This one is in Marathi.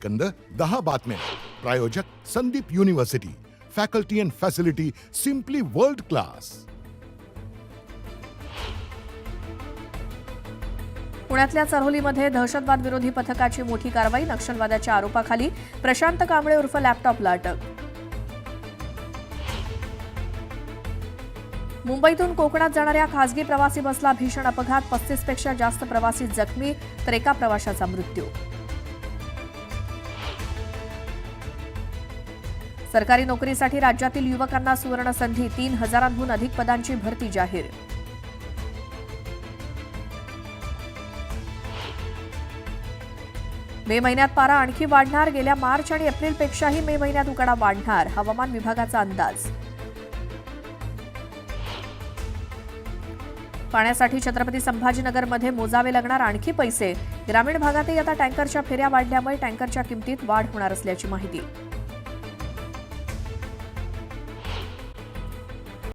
सेकंद 10 बातम्या. प्रायोजक Sandeep university. Faculty and facility simply world class. पुण्यातल्या चऱ्होलीमध्ये दहशतवाद विरोधी पथकाची मोठी कारवाई. नक्षलवादाच्या आरोपाखाली प्रशांत कांबळे उर्फ लॅपटॉपला अटक. मुंबईतून कोकणात जाणाऱ्या खासगी प्रवासी बसला भीषण अपघात. 35 पेक्षा जास्त प्रवासी जखमी तर एका प्रवाशाचा मृत्यू. सरकारी नोकरीसाठी राज्यातील युवकांना सुवर्ण संधी. 3,000हून अधिक पदांची भरती जाहीर. मे महिन्यात पारा आणखी वाढणार. गेल्या मार्च आणि एप्रिलपेक्षाही मे महिन्यात उकाडा वाढणार. हवामान विभागाचा अंदाज. पाण्यासाठी छत्रपती संभाजीनगरमध्ये मोजावे लागणार आणखी पैसे. ग्रामीण भागातही आता टँकरच्या फेऱ्या वाढल्यामुळे टँकरच्या किमतीत वाढ होणार असल्याची माहिती.